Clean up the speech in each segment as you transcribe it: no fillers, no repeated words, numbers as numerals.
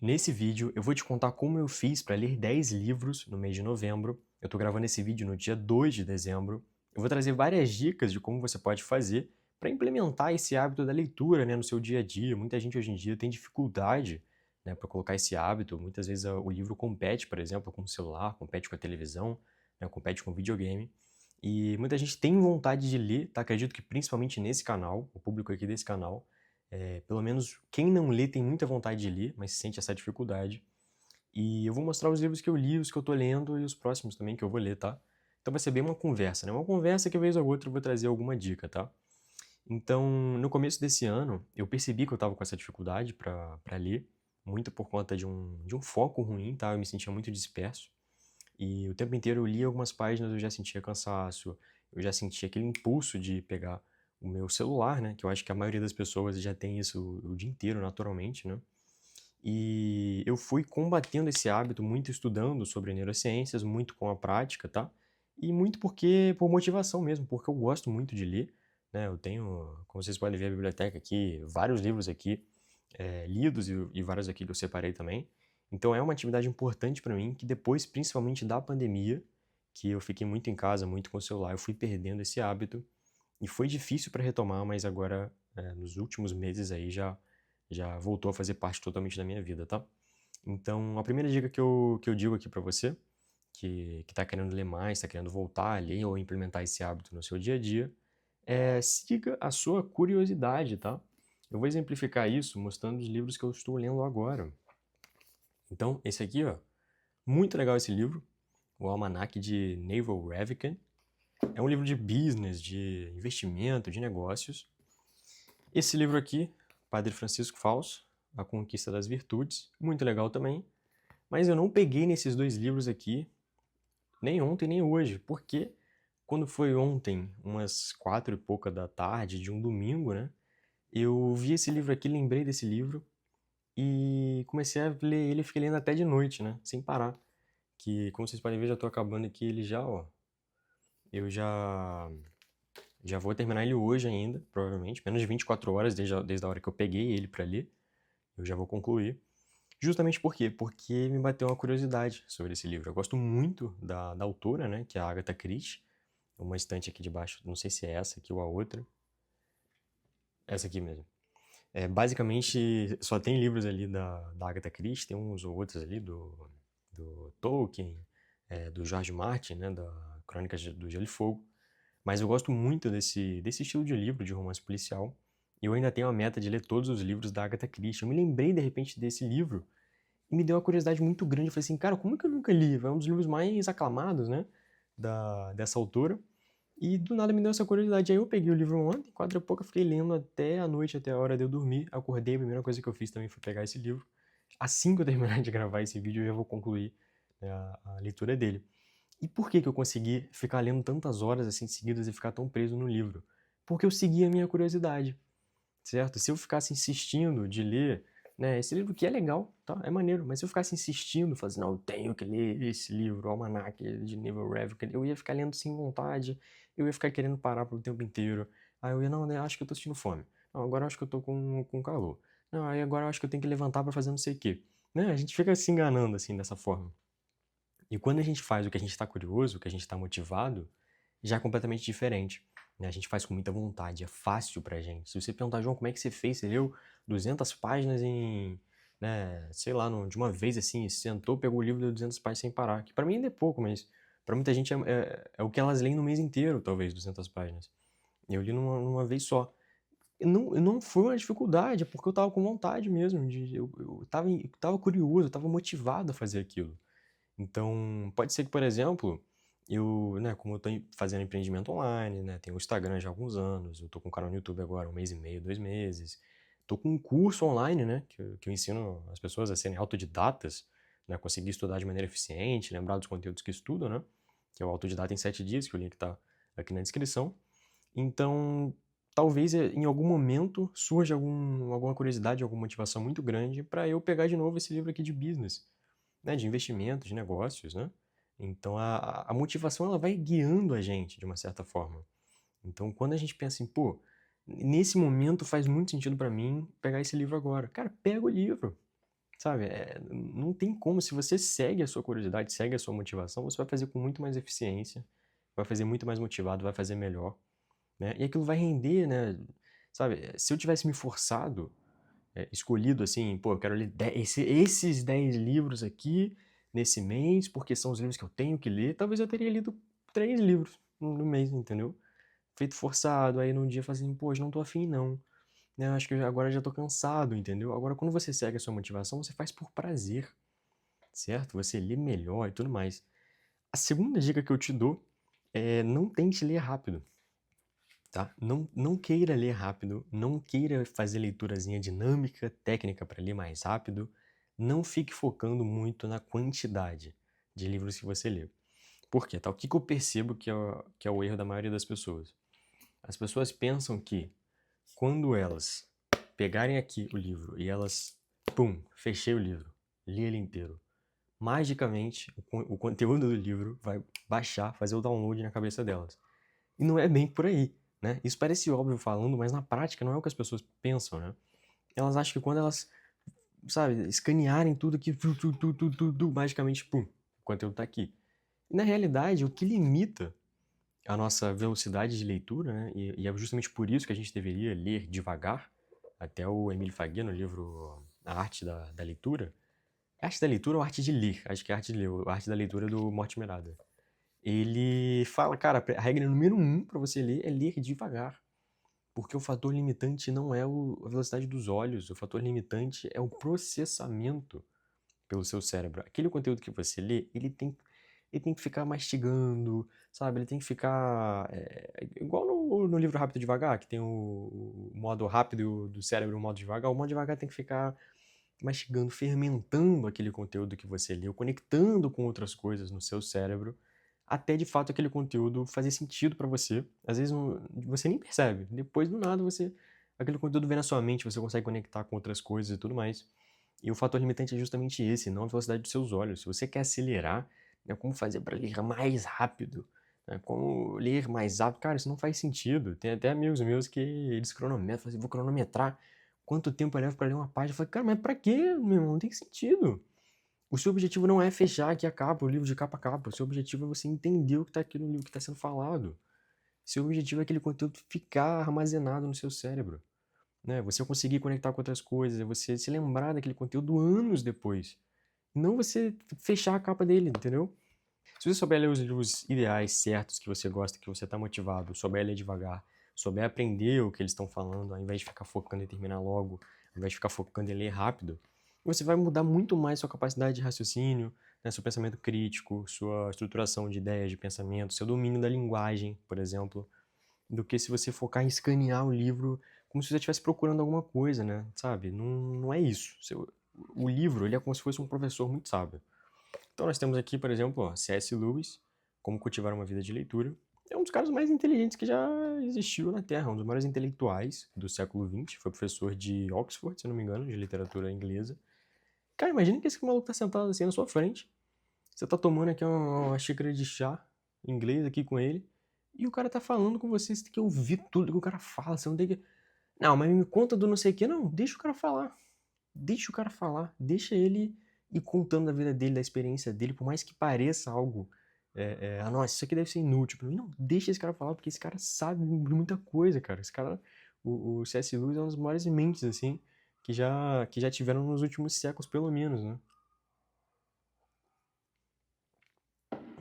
Nesse vídeo, eu vou te contar como eu fiz para ler 10 livros no mês de novembro. Eu estou gravando esse vídeo no dia 2 de dezembro. Eu vou trazer várias dicas de como você pode fazer para implementar esse hábito da leitura, no seu dia a dia. Muita gente hoje em dia tem dificuldade, para colocar esse hábito. Muitas vezes o livro compete, por exemplo, com o celular, compete com a televisão, compete com o videogame. E muita gente tem vontade de ler, tá? Acredito que principalmente nesse canal, o público aqui desse canal, pelo menos quem não lê tem muita vontade de ler, mas sente essa dificuldade. E eu vou mostrar os livros que eu li, os que eu tô lendo e os próximos também que eu vou ler, tá? Então vai ser bem uma conversa, né? Uma conversa que vez ou outra eu vou trazer alguma dica, tá? Então, no começo desse ano, eu percebi que eu tava com essa dificuldade pra ler, muito por conta de um foco ruim, tá? Eu me sentia muito disperso. E o tempo inteiro eu lia algumas páginas, eu já sentia cansaço, eu já sentia aquele impulso de pegar o meu celular, né? Que eu acho que a maioria das pessoas já tem isso o dia inteiro, naturalmente, né? E eu fui combatendo esse hábito muito estudando sobre neurociências, muito com a prática, tá? E muito por motivação mesmo, porque eu gosto muito de ler, né? Eu tenho, como vocês podem ver a biblioteca aqui, vários livros aqui lidos e vários aqui que eu separei também. Então é uma atividade importante para mim que depois, principalmente da pandemia, que eu fiquei muito em casa, muito com o celular, eu fui perdendo esse hábito e foi difícil para retomar, mas agora, nos últimos meses aí já voltou a fazer parte totalmente da minha vida, tá? Então, a primeira dica que eu digo aqui para você, que tá querendo ler mais, tá querendo voltar a ler ou implementar esse hábito no seu dia a dia, é siga a sua curiosidade, tá? Eu vou exemplificar isso mostrando os livros que eu estou lendo agora. Então, esse aqui, ó, muito legal esse livro, o Almanaque de Naval Ravikant. É um livro de business, de investimento, de negócios. Esse livro aqui, Padre Francisco Fausto, A Conquista das Virtudes, muito legal também. Mas eu não peguei nesses dois livros aqui, nem ontem nem hoje, porque quando foi ontem, umas 4 e pouca da tarde de um domingo, né? Eu vi esse livro aqui, lembrei desse livro e comecei a ler ele, fiquei lendo até de noite, né? Sem parar. Que, como vocês podem ver, já tô acabando aqui ele já, ó. Eu já vou terminar ele hoje ainda, provavelmente. Menos de 24 horas desde a hora que eu peguei ele pra ler. Eu já vou concluir. Justamente por quê? Porque me bateu uma curiosidade sobre esse livro. Eu gosto muito da autora, né? Que é a Agatha Christie. Uma estante aqui de baixo, não sei se é essa aqui ou a outra. Essa aqui mesmo. Basicamente, só tem livros ali da Agatha Christie, tem uns ou outros ali do Tolkien, do George Martin, né, da Crônicas do Gelo e Fogo. Mas eu gosto muito desse estilo de livro, de romance policial. E eu ainda tenho a meta de ler todos os livros da Agatha Christie. Eu me lembrei, de repente, desse livro e me deu uma curiosidade muito grande. Eu falei assim, cara, como é que eu nunca li? É um dos livros mais aclamados, né, dessa autora. E do nada me deu essa curiosidade. Aí eu peguei o livro ontem, 4 e pouco, eu fiquei lendo até a noite, até a hora de eu dormir. Acordei, a primeira coisa que eu fiz também foi pegar esse livro. Assim que eu terminar de gravar esse vídeo, eu já vou concluir, né, a leitura dele. E por que que eu consegui ficar lendo tantas horas assim seguidas e ficar tão preso no livro? Porque eu segui a minha curiosidade, certo? Se eu ficasse insistindo de ler, né, esse livro que é legal, tá? É maneiro, mas se eu ficasse insistindo, falando assim, não, eu tenho que ler esse livro, o Almanac de Naval Ravikant, eu ia ficar lendo sem vontade, eu ia ficar querendo parar pelo tempo inteiro. Aí eu ia, não, né, acho que eu tô sentindo fome. Não, agora eu acho que eu tô com calor. Não, aí agora eu acho que eu tenho que levantar pra fazer não sei o quê. Né? A gente fica se enganando assim dessa forma. E quando a gente faz o que a gente está curioso, o que a gente está motivado, já é completamente diferente. Né? A gente faz com muita vontade, é fácil pra gente. Se você perguntar, João, como é que você fez? Você leu 200 páginas em, né, sei lá, de uma vez assim, sentou, pegou o livro e leu 200 páginas sem parar. Que pra mim ainda é pouco, mas pra muita gente é o que elas leem no mês inteiro, talvez, 200 páginas. Eu li numa vez só. E não foi uma dificuldade, é porque eu tava com vontade mesmo. Eu tava curioso, eu tava motivado a fazer aquilo. Então, pode ser que, por exemplo, né, como eu estou fazendo empreendimento online, né, tenho o Instagram já há alguns anos, eu estou com um canal no YouTube agora, 1 mês e meio, 2 meses, estou com um curso online, né, que eu ensino as pessoas a serem autodidatas, né, conseguir estudar de maneira eficiente, lembrar dos conteúdos que estudam, né, que é o Autodidata em 7 Dias, que o link está aqui na descrição. Então, talvez em algum momento surja alguma curiosidade, alguma motivação muito grande para eu pegar de novo esse livro aqui de business, né, de investimentos, de negócios, né? Então a motivação ela vai guiando a gente de uma certa forma. Então quando a gente pensa assim, pô, nesse momento faz muito sentido para mim pegar esse livro agora. Cara, pega o livro, sabe? Não tem como, se você segue a sua curiosidade, segue a sua motivação, você vai fazer com muito mais eficiência, vai fazer muito mais motivado, vai fazer melhor, né? E aquilo vai render, né? Sabe? Se eu tivesse me forçado, escolhido assim, pô, eu quero ler esses 10 livros aqui nesse mês, porque são os livros que eu tenho que ler, talvez eu teria lido 3 livros no mês, entendeu? Feito forçado, aí num dia eu falei assim, pô, hoje não tô afim não, né? Acho que agora já tô cansado, entendeu? Agora, quando você segue a sua motivação, você faz por prazer, certo? Você lê melhor e tudo mais. A segunda dica que eu te dou é não tente ler rápido, tá? Não queira ler rápido, não queira fazer leiturazinha dinâmica, técnica para ler mais rápido. Não fique focando muito na quantidade de livros que você lê. Por quê? Tá? O que que eu percebo que é o erro da maioria das pessoas? As pessoas pensam que quando elas pegarem aqui o livro e elas, pum, fechei o livro, li ele inteiro, magicamente o conteúdo do livro vai baixar, fazer o download na cabeça delas. E não é bem por aí, né? Isso parece óbvio falando, mas na prática não é o que as pessoas pensam, né? Elas acham que quando elas, sabe, escanearem tudo aqui, magicamente, pum, o conteúdo tá aqui. E na realidade, o que limita a nossa velocidade de leitura, né? E é justamente por isso que a gente deveria ler devagar. Até o Emile Faguet, no livro A Arte da Leitura. Arte da leitura ou arte de ler? Acho que é arte de ler, a arte da leitura do Mortimer Adler. Ele fala, cara, a regra número 1 para você ler é ler devagar. Porque o fator limitante não é a velocidade dos olhos, o fator limitante é o processamento pelo seu cérebro. Aquele conteúdo que você lê, ele tem que ficar mastigando, sabe? Ele tem que ficar. Igual no livro Rápido e Devagar, que tem o modo rápido do cérebro e o modo devagar. O modo devagar tem que ficar mastigando, fermentando aquele conteúdo que você leu, conectando com outras coisas no seu cérebro, até de fato aquele conteúdo fazer sentido para você. Às vezes você nem percebe. Depois do nada aquele conteúdo vem na sua mente, você consegue conectar com outras coisas e tudo mais. E o fator limitante é justamente esse, não a velocidade dos seus olhos. Se você quer acelerar, né, como fazer para ler mais rápido? Né, como ler mais rápido? Cara, isso não faz sentido. Tem até amigos meus que eles cronometram, falam assim, vou cronometrar quanto tempo eu levo para ler uma página. Eu falei, cara, mas pra quê, meu irmão? Não tem sentido. O seu objetivo não é fechar aqui a capa, o livro de capa a capa. O seu objetivo é você entender o que está aqui no livro que está sendo falado. Seu objetivo é aquele conteúdo ficar armazenado no seu cérebro, né? Você conseguir conectar com outras coisas, é você se lembrar daquele conteúdo anos depois. Não você fechar a capa dele, entendeu? Se você souber ler os livros ideais, certos, que você gosta, que você está motivado, souber ler devagar, souber aprender o que eles estão falando, ao invés de ficar focando em terminar logo, ao invés de ficar focando em ler rápido, você vai mudar muito mais sua capacidade de raciocínio, né, seu pensamento crítico, sua estruturação de ideias, de pensamento, seu domínio da linguagem, por exemplo, do que se você focar em escanear o livro como se você estivesse procurando alguma coisa, né? Sabe? Não é isso. O livro, ele é como se fosse um professor muito sábio. Então nós temos aqui, por exemplo, ó, C.S. Lewis, Como Cultivar uma Vida de Leitura. É um dos caras mais inteligentes que já existiu na Terra, um dos maiores intelectuais do século XX. Foi professor de Oxford, se não me engano, de literatura inglesa. Cara, imagina que esse maluco tá sentado assim na sua frente. Você tá tomando aqui uma xícara de chá inglês aqui com ele. E o cara tá falando com você, você tem que ouvir tudo que o cara fala. Você não tem que. Não, mas me conta do não sei o que. Não, deixa o cara falar. Deixa o cara falar. Deixa ele ir contando da vida dele, da experiência dele, por mais que pareça algo. Nossa, isso aqui deve ser inútil pra mim. Não, deixa esse cara falar, porque esse cara sabe de muita coisa, cara. Esse cara, o C.S. Lewis é uma das maiores mentes, assim, que já tiveram nos últimos séculos, pelo menos, né?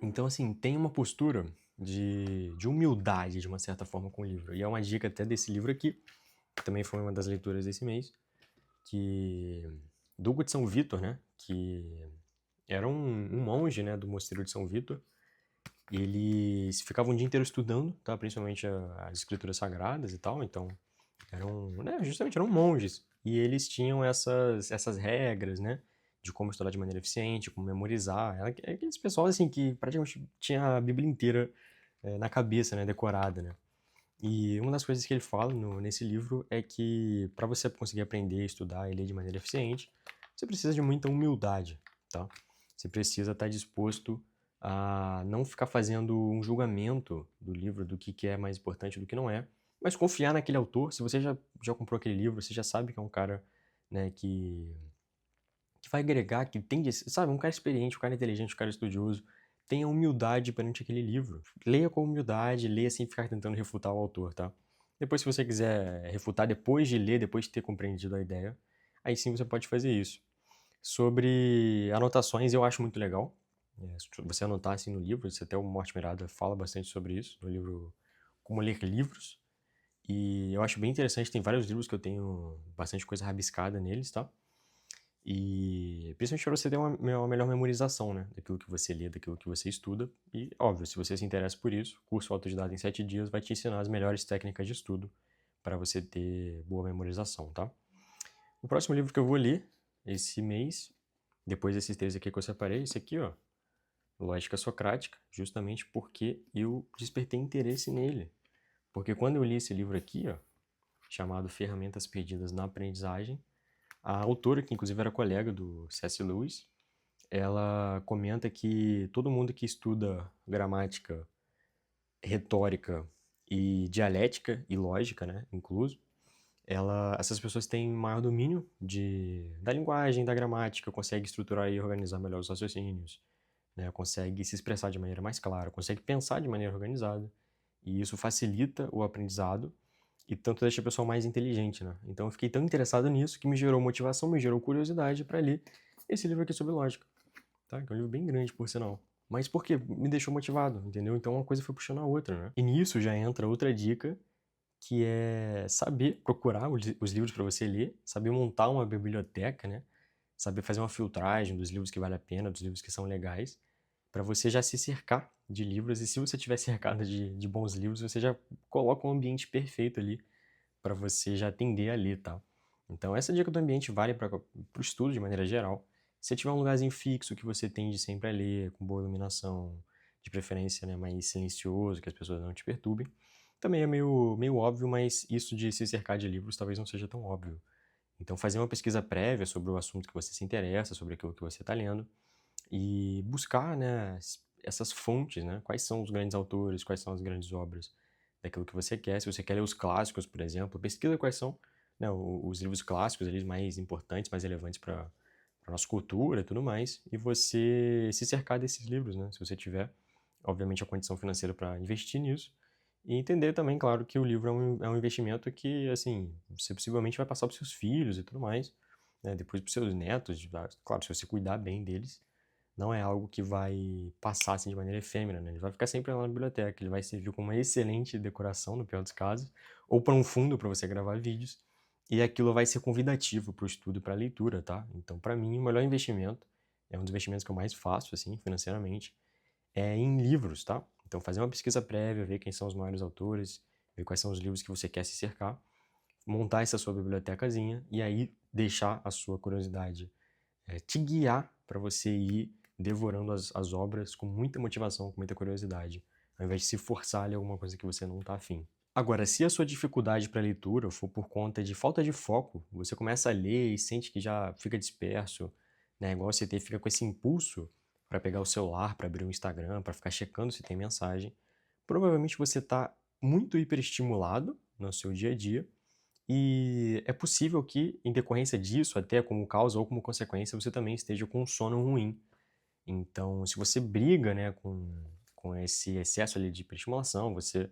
Então, assim, tem uma postura de humildade, de uma certa forma, com o livro. E é uma dica até desse livro aqui, que também foi uma das leituras desse mês, que Dugo de São Vítor, né, que era um monge, né, do mosteiro de São Vítor, e eles ficavam o dia inteiro estudando, tá, principalmente as escrituras sagradas e tal, então justamente eram monges, e eles tinham essas regras, né, de como estudar de maneira eficiente, como memorizar, é aqueles pessoal, assim, que praticamente tinha a Bíblia inteira na cabeça, né, decorada, né. E uma das coisas que ele fala nesse livro é que para você conseguir aprender, estudar e ler de maneira eficiente, você precisa de muita humildade, tá? Você precisa estar disposto a não ficar fazendo um julgamento do livro, do que é mais importante e do que não é, mas confiar naquele autor. Se você já comprou aquele livro, você já sabe que é um cara, né, que vai agregar, que tem, sabe, um cara experiente, um cara inteligente, um cara estudioso, tenha humildade perante aquele livro. Leia com humildade, leia sem ficar tentando refutar o autor, tá? Depois, se você quiser refutar depois de ler, depois de ter compreendido a ideia, aí sim você pode fazer isso. Sobre anotações, eu acho muito legal. Você anotar assim no livro, você até o Mortimer Adler fala bastante sobre isso, no livro Como Ler Livros. E eu acho bem interessante, tem vários livros que eu tenho bastante coisa rabiscada neles, tá? E principalmente para você ter uma melhor memorização, né? Daquilo que você lê, daquilo que você estuda. E, óbvio, se você se interessa por isso, o curso Autodidata em 7 dias vai te ensinar as melhores técnicas de estudo para você ter boa memorização, tá? O próximo livro que eu vou ler esse mês, depois desses 3 aqui que eu separei, esse aqui, ó, Lógica Socrática, justamente porque eu despertei interesse nele. Porque quando eu li esse livro aqui, ó, chamado Ferramentas Perdidas na Aprendizagem, a autora, que inclusive era colega do C.S. Lewis, ela comenta que todo mundo que estuda gramática, retórica e dialética e lógica, né, incluso, essas pessoas têm maior domínio da linguagem, da gramática, conseguem estruturar e organizar melhor os raciocínios, né, consegue se expressar de maneira mais clara, consegue pensar de maneira organizada, e isso facilita o aprendizado e tanto deixa a pessoa mais inteligente, né? Então eu fiquei tão interessado nisso que me gerou motivação, me gerou curiosidade para ler esse livro aqui sobre lógica, tá? Que é um livro bem grande, por sinal. Mas por quê? Me deixou motivado, entendeu? Então uma coisa foi puxando a outra, né? E nisso já entra outra dica, que é saber procurar os livros para você ler, saber montar uma biblioteca, né? Saber fazer uma filtragem dos livros que vale a pena, dos livros que são legais, para você já se cercar de livros. E se você estiver cercado de bons livros, você já coloca um ambiente perfeito ali para você já tender a ler, tá? Então, essa dica do ambiente vale para o estudo de maneira geral. Se tiver um lugarzinho fixo que você tende sempre a ler, com boa iluminação, de preferência, né, mais silencioso, que as pessoas não te perturbem, também é meio óbvio, mas isso de se cercar de livros talvez não seja tão óbvio. Então, fazer uma pesquisa prévia sobre o assunto que você se interessa, sobre aquilo que você está lendo, e buscar, né, essas fontes, né? Quais são os grandes autores, quais são as grandes obras daquilo que você quer. Se você quer ler os clássicos, por exemplo, pesquisa quais são, né, os livros clássicos ali mais importantes, mais relevantes para a nossa cultura e tudo mais, e você se cercar desses livros, né? Se você tiver, obviamente, a condição financeira para investir nisso. E entender também, claro, que o livro é um investimento que, assim, você possivelmente vai passar para os seus filhos e tudo mais, né? Depois para os seus netos, claro, se você cuidar bem deles, não é algo que vai passar assim de maneira efêmera, né? Ele vai ficar sempre lá na biblioteca, ele vai servir como uma excelente decoração, no pior dos casos, ou para um fundo para você gravar vídeos, e aquilo vai ser convidativo para o estudo e para a leitura, tá? Então, para mim, o melhor investimento, é um dos investimentos que eu mais faço, assim, financeiramente, é em livros, tá? Então, fazer uma pesquisa prévia, ver quem são os maiores autores, ver quais são os livros que você quer se cercar, montar essa sua bibliotecazinha e aí deixar a sua curiosidade te guiar para você ir devorando as obras com muita motivação, com muita curiosidade, ao invés de se forçar a ler alguma coisa que você não está afim. Agora, se a sua dificuldade para a leitura for por conta de falta de foco, você começa a ler e sente que já fica disperso, né? Igual você fica com esse impulso para pegar o celular, para abrir o Instagram, para ficar checando se tem mensagem, provavelmente você está muito hiperestimulado no seu dia a dia e é possível que, em decorrência disso, até como causa ou como consequência, você também esteja com um sono ruim. Então, se você briga, né, com esse excesso ali de hiperestimulação, você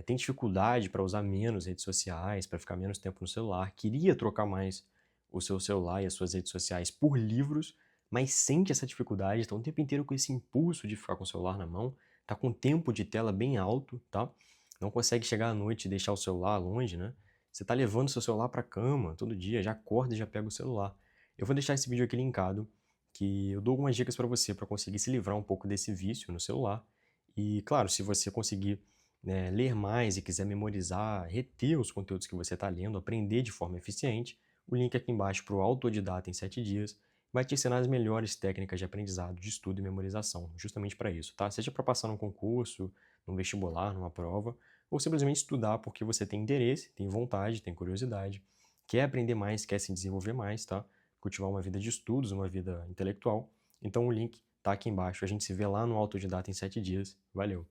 tem dificuldade para usar menos redes sociais, para ficar menos tempo no celular, queria trocar mais o seu celular e as suas redes sociais por livros, mas sente essa dificuldade, está o tempo inteiro com esse impulso de ficar com o celular na mão, está com o tempo de tela bem alto, tá? Não consegue chegar à noite e deixar o celular longe, né? Você está levando seu celular para a cama todo dia, já acorda e já pega o celular. Eu vou deixar esse vídeo aqui linkado, que eu dou algumas dicas para você para conseguir se livrar um pouco desse vício no celular. E, claro, se você conseguir, né, ler mais e quiser memorizar, reter os conteúdos que você está lendo, aprender de forma eficiente, o link aqui embaixo para o Autodidata em 7 dias vai te ensinar as melhores técnicas de aprendizado, de estudo e memorização, justamente para isso, tá? Seja para passar num concurso, num vestibular, numa prova, ou simplesmente estudar porque você tem interesse, tem vontade, tem curiosidade, quer aprender mais, quer se desenvolver mais, tá? Cultivar uma vida de estudos, uma vida intelectual. Então o link tá aqui embaixo. A gente se vê lá no Autodidata em 7 dias. Valeu!